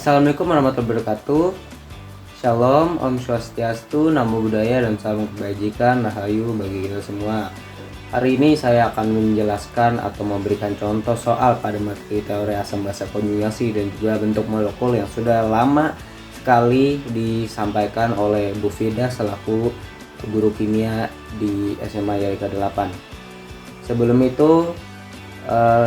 Assalamualaikum warahmatullahi wabarakatuh. Shalom, Om Swastiastu, Namo Buddhaya, dan salam kebajikan, Rahayu bagi kita semua. Hari ini saya akan menjelaskan atau memberikan contoh soal pada materi teori asam basa konjugasi dan juga bentuk molekul yang sudah lama sekali disampaikan oleh Bu Fida selaku guru kimia di SMA Yalika 8. Sebelum itu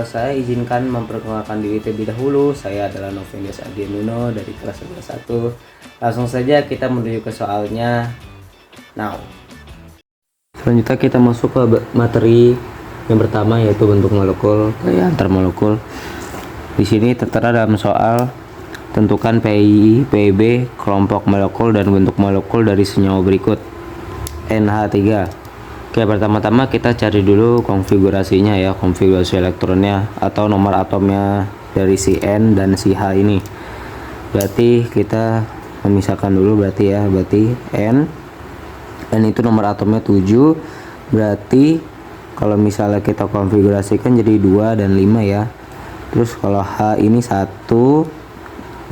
saya izinkan memperkenalkan diri terlebih dahulu. Saya adalah Novendias Adianuno dari kelas 11-1. Langsung saja kita menuju ke soalnya. Now, selanjutnya kita masuk ke materi yang pertama, yaitu bentuk molekul, gaya antar molekul. Di sini tertera dalam soal, tentukan PI, PB, kelompok molekul dan bentuk molekul dari senyawa berikut. NH3. Oke, pertama-tama kita cari dulu konfigurasinya ya, konfigurasi elektronnya atau nomor atomnya dari si N dan si H ini. Berarti kita memisahkan dulu berarti N itu nomor atomnya 7. Berarti kalau misalnya kita konfigurasikan jadi 2 dan 5 ya. Terus kalau H ini 1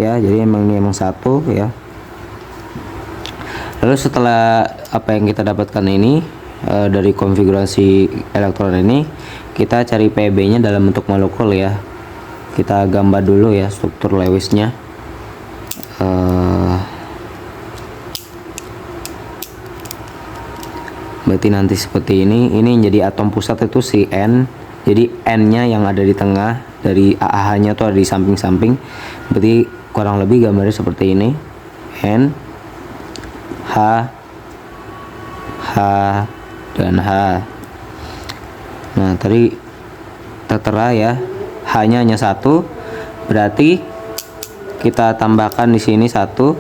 ya, jadi ini emang 1 ya. Lalu setelah apa yang kita dapatkan ini dari konfigurasi elektron ini, kita cari PB nya dalam bentuk molekul ya. Kita gambar dulu ya struktur Lewis-nya. Berarti nanti seperti ini yang jadi atom pusat itu si N, jadi N nya yang ada di tengah, dari AH nya tuh ada di samping-samping. Berarti kurang lebih gambarnya seperti ini, N, H, H dan H. Nah, tadi tertera ya, H-nya hanya 1. Berarti kita tambahkan di sini 1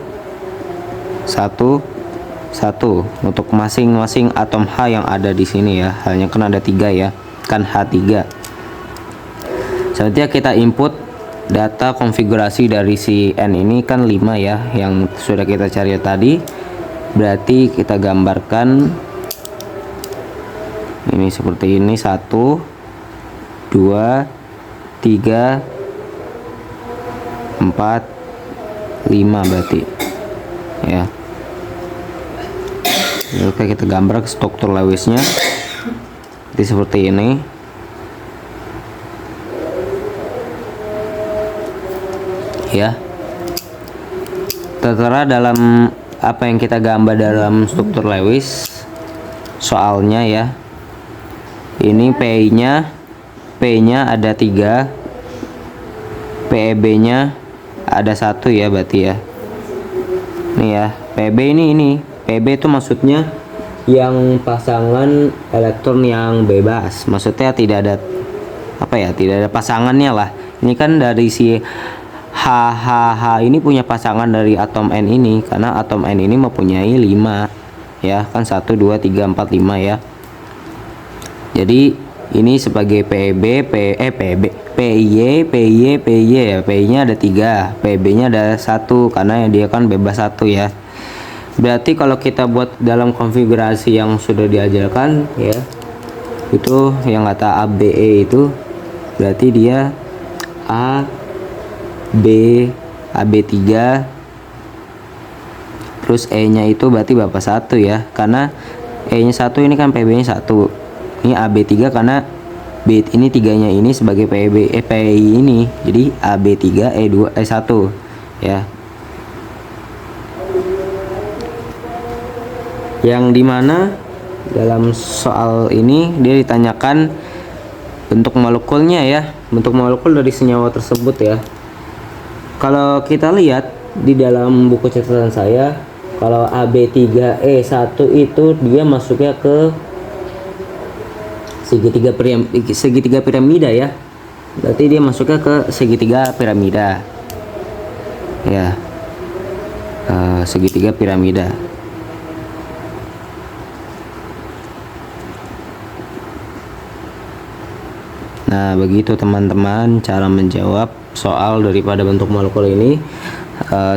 untuk masing-masing atom H yang ada di sini ya. Hanya kan ada 3 ya, kan H3. Selanjutnya kita input data konfigurasi dari si N ini kan 5 ya, yang sudah kita cari tadi. Berarti kita gambarkan ini seperti ini, 1 2 3 4 5 berarti ya. Oke, kita gambar struktur Lewis-nya. Jadi seperti ini ya. Tertera dalam apa yang kita gambar dalam struktur Lewis soalnya ya. Ini P-nya ada 3, PEB-nya ada 1 ya berarti ya. Nih ya, PB ini PB itu maksudnya yang pasangan elektron yang bebas. Maksudnya tidak ada tidak ada pasangannya lah. Ini kan dari si H ini punya pasangan dari atom N ini, karena atom N ini mempunyai 5 ya, kan 1 2 3 4 5 ya. Jadi ini sebagai PEB, PY ya. PY-nya ada 3, PB-nya ada 1 karena dia kan bebas 1 ya. Berarti kalau kita buat dalam konfigurasi yang sudah diajarkan ya, itu yang kata ABE itu berarti dia A B AB3 terus E-nya itu berarti bapak 1 ya, karena E-nya 1 ini kan PB-nya 1. Ini AB3 karena B ini 3-nya ini sebagai PI ini. Jadi AB3 E2 E1 ya. Yang dimana dalam soal ini dia ditanyakan bentuk molekulnya ya, bentuk molekul dari senyawa tersebut ya. Kalau kita lihat di dalam buku catatan saya, kalau AB3E1 itu dia masuknya ke segitiga piramida ya. Berarti dia masuknya ke segitiga piramida ya, segitiga piramida. Nah, begitu teman-teman cara menjawab soal daripada bentuk molekul ini.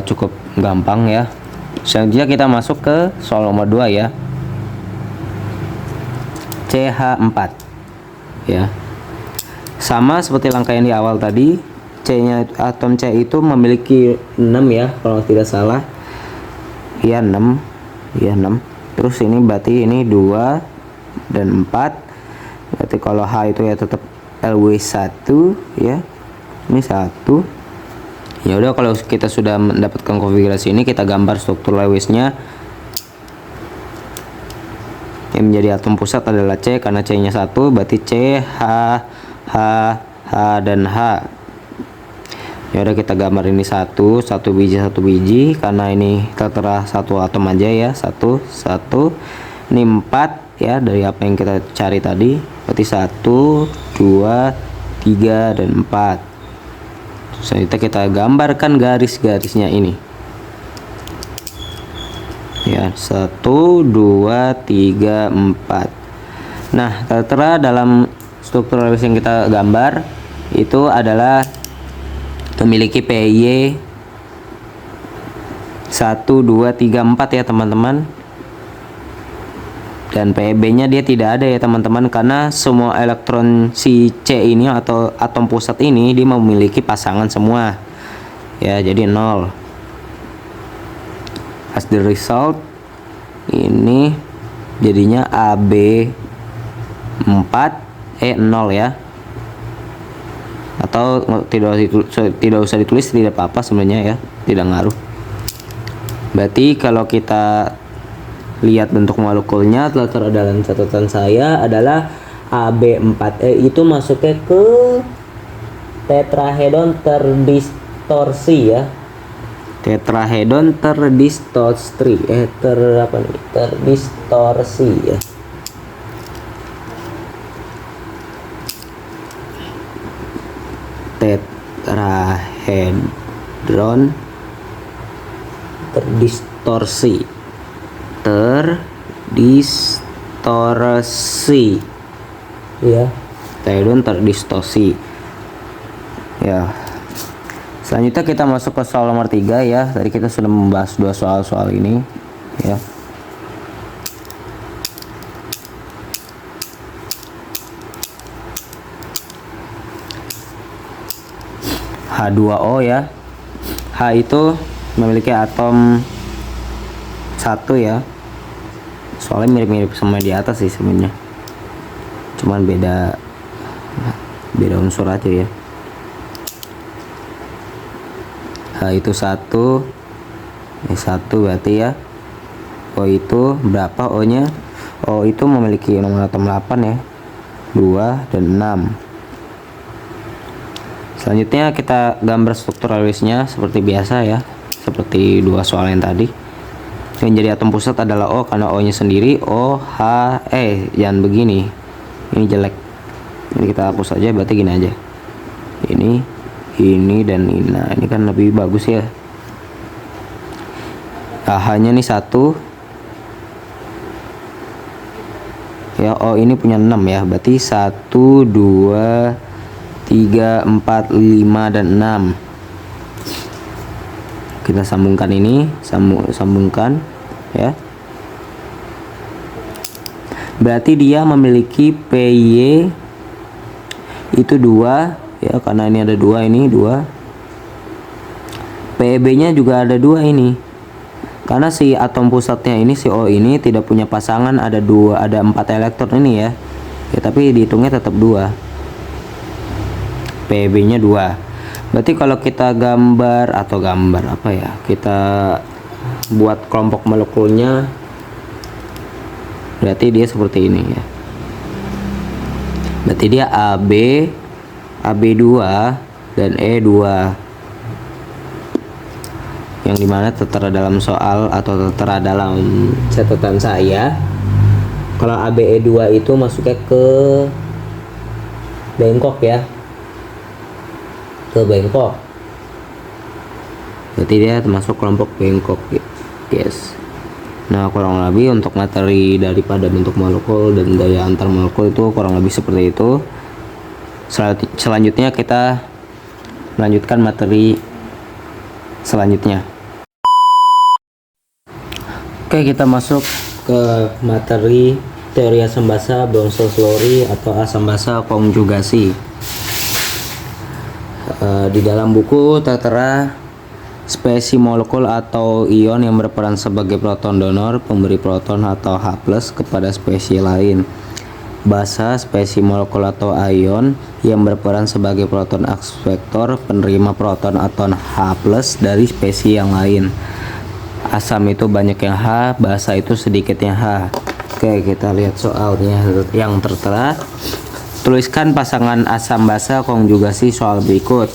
Cukup gampang ya. Selanjutnya kita masuk ke soal nomor 2 ya, CH4 ya. Sama seperti langkah yang di awal tadi, C-nya, atom C itu memiliki 6 ya kalau tidak salah. Iya 6. Iya 6. Terus ini berarti ini 2 dan 4. Berarti kalau H itu ya tetap LW1 ya. Ini 1. Ya udah, kalau kita sudah mendapatkan konfigurasi ini, kita gambar struktur Lewis-nya. Yang menjadi atom pusat adalah C, karena C-nya 1, berarti C, H, H, H dan H. Ya udah, kita gambar ini satu biji, karena ini tertera satu atom aja ya, satu. Ini 4 ya, dari apa yang kita cari tadi, berarti 1, 2, 3 dan 4. Selanjutnya kita gambarkan garis-garisnya ini ya, 1, 2, 3, 4. Nah, tertera dalam struktur Lewis yang kita gambar itu adalah memiliki PY 1, 2, 3, 4 ya teman-teman. Dan PB-nya dia tidak ada ya teman-teman, karena semua elektron si C ini atau atom pusat ini dia memiliki pasangan semua ya, jadi 0. As the result, ini jadinya AB 4 0 ya, atau tidak usah ditulis, tidak apa-apa sebenarnya ya, tidak ngaruh. Berarti kalau kita lihat bentuk molekulnya, tertera dalam catatan saya adalah AB4E itu masuknya ke tetrahedron terdistorsi ya. Tetrahedron terdistorsi terdistorsi ya. Tetrahedron terdistorsi ya, tetrahedron terdistorsi ya. Selanjutnya kita masuk ke soal nomor 3 ya. Tadi kita sudah membahas 2 soal ini ya. H2O ya. H itu memiliki atom 1 ya. Soalnya mirip-mirip sama di atas sih sebenarnya, cuman beda unsur aja ya. H itu 1, ini 1 berarti ya. O itu berapa O nya? O itu memiliki nomor atom 8 ya, 2 dan 6. Selanjutnya kita gambar struktur Lewis-nya seperti biasa ya, seperti 2 soal yang tadi. Yang jadi atom pusat adalah O, karena O nya sendiri O, H, jangan begini, ini jelek, ini kita hapus aja, berarti gini aja, ini dan ini. Nah, ini kan lebih bagus ya. H nya nih 1 ya. O ini punya 6 ya, berarti 1, 2, 3, 4, 5 dan 6. Kita sambungkan ini, sambungkan ya. Berarti dia memiliki PY itu 2 ya, karena ini ada 2, ini 2. PB nya juga ada 2 ini, karena si atom pusatnya ini, si O ini tidak punya pasangan, ada 4 elektron ini ya. Ya, tapi dihitungnya tetap 2. PB nya 2. Berarti kalau kita gambar apa ya, kita buat kelompok molekulnya, berarti dia seperti ini ya. Berarti dia AB2 dan E2, yang dimana tertera dalam soal atau tertera dalam catatan saya. Kalau ABE2 itu masuknya ke bengkok ya, ke bengkok, berarti dia termasuk kelompok bengkok guys. Nah, kurang lebih untuk materi daripada bentuk molekul dan daya antar molekul itu kurang lebih seperti itu. Selanjutnya kita melanjutkan materi selanjutnya. Oke, kita masuk ke materi teori asam basa Bronsted-Lowry atau asam basa konjugasi. Di dalam buku tertera spesies molekul atau ion yang berperan sebagai proton donor, pemberi proton atau H+ kepada spesies lain. Basa spesies molekul atau ion yang berperan sebagai proton akselerator, penerima proton atau H+ dari spesies yang lain. Asam itu banyak yang H, basa itu sedikit yang H. Oke, kita lihat soalnya yang tertera. Tuliskan pasangan asam basa konjugasi soal berikut.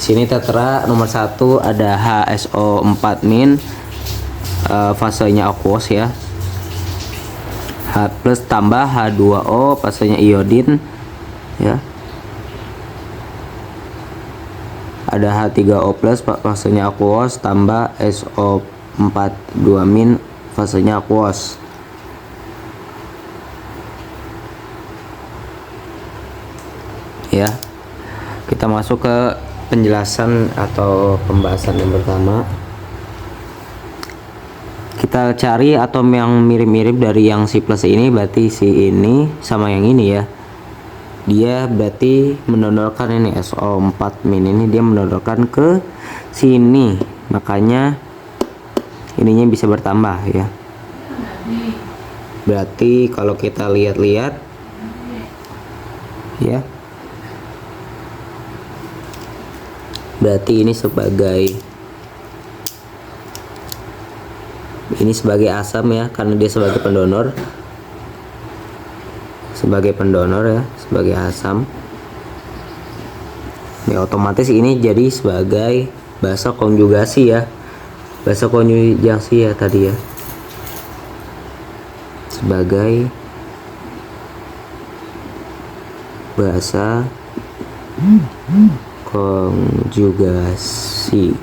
Sini tertera nomor 1 ada HSO4- fasenya aqueous ya. H+ tambah H2O fasenya iodin ya. Ada H3O+ fasenya aqueous tambah SO42- fasenya aqueous. Ya. Kita masuk ke penjelasan atau pembahasan yang pertama. Kita cari atom yang mirip-mirip dari yang si plus ini, berarti si ini sama yang ini ya. Dia berarti mendonorkan ini SO4- ini dia mendonorkan ke sini. Makanya ininya bisa bertambah ya. Berarti kalau kita lihat-lihat ya. Berarti ini sebagai asam ya, karena dia sebagai pendonor ya, sebagai asam ya, otomatis ini jadi sebagai basa konjugasi ya, tadi ya, sebagai basa konjugasi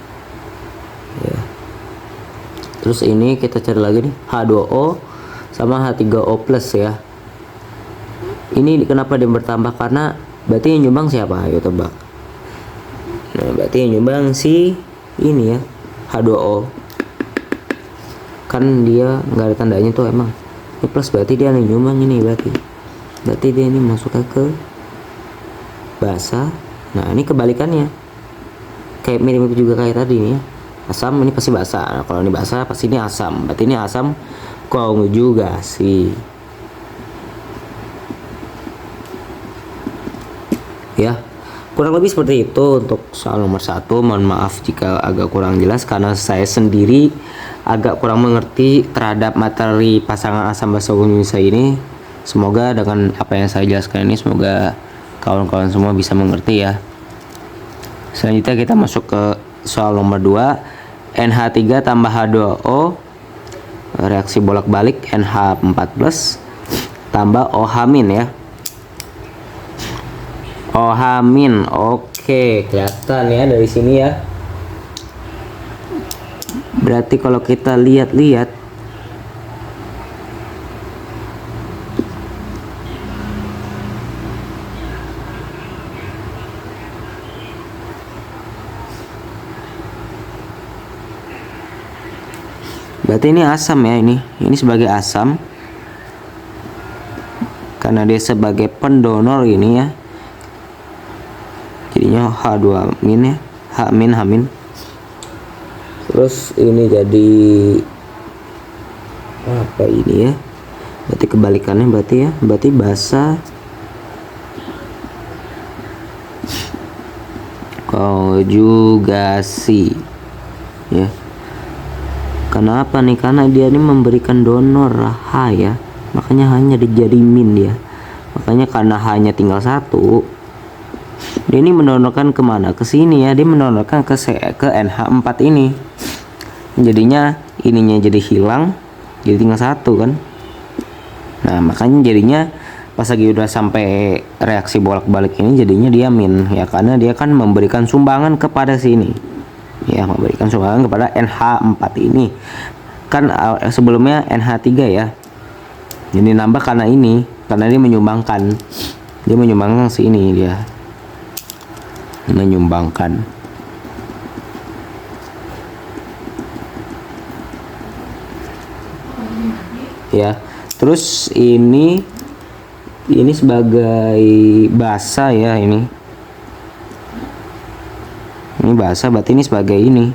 ya. Terus ini kita cari lagi nih H2O sama H3O+ ya. Ini kenapa dia bertambah? Karena berarti yang nyumbang siapa? Ayo tebak. Nah, berarti yang nyumbang si ini ya, H2O. Kan dia nggak ada tandanya tuh emang. Ini plus berarti dia yang nyumbang ini berarti. Berarti dia ini masuknya ke basa. Nah, ini kebalikannya. Kayak mirip juga kayak tadi nih ya. Asam ini pasti basa. Nah, kalau ini basa pasti ini asam. Berarti ini asam konjugasi. Ya. Kurang lebih seperti itu untuk soal nomor 1. Mohon maaf jika agak kurang jelas karena saya sendiri agak kurang mengerti terhadap materi pasangan asam basa konjugasi ini. Semoga dengan apa yang saya jelaskan ini semoga kawan-kawan semua bisa mengerti ya. Selanjutnya kita masuk ke soal nomor 2. NH3 tambah H2O, reaksi bolak-balik NH4+ tambah OH- ya. OH-, oke, kelihatan ya dari sini ya. Berarti kalau kita lihat-lihat berarti ini asam ya, ini sebagai asam karena dia sebagai pendonor ini ya, jadinya H2- ya, H-. Terus ini jadi apa ini ya, berarti kebalikannya berarti ya, berarti basa konjugasi ya. Kenapa nih? Karena dia ini memberikan donor H ya, makanya hanya dijadi min dia. Makanya karena hanya tinggal 1, dia ini mendonorkan kemana? Ke sini ya, dia mendonorkan ke NH4 ini. Jadinya ininya jadi hilang, jadi tinggal 1 kan. Nah makanya jadinya pas lagi udah sampai reaksi bolak-balik ini jadinya dia min ya, karena dia kan memberikan sumbangan kepada sini ya, memberikan sumbangan kepada NH4 ini kan. Sebelumnya NH3 ya, jadi nambah karena dia menyumbangkan si ini, dia menyumbangkan ya. Terus ini sebagai basa ya, ini Ini basa berarti ini sebagai ini.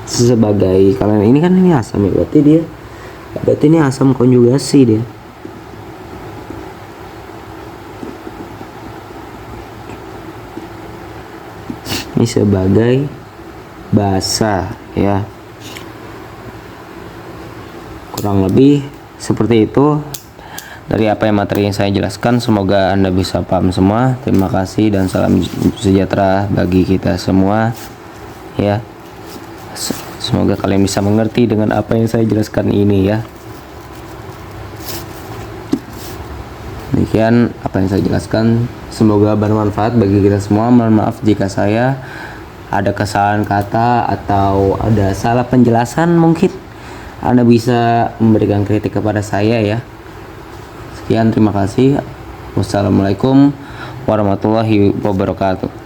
Sebagai kalian ini kan ini asam ya, berarti ini asam konjugasi dia. Ini sebagai basa ya. Kurang lebih seperti itu dari apa yang materi yang saya jelaskan. Semoga Anda bisa paham semua. Terima kasih dan salam sejahtera bagi kita semua ya. Semoga kalian bisa mengerti dengan apa yang saya jelaskan ini ya. Demikian apa yang saya jelaskan, semoga bermanfaat bagi kita semua. Mohon maaf jika saya ada kesalahan kata atau ada salah penjelasan, mungkin Anda bisa memberikan kritik kepada saya ya. Sekian, terima kasih. Wassalamualaikum warahmatullahi wabarakatuh.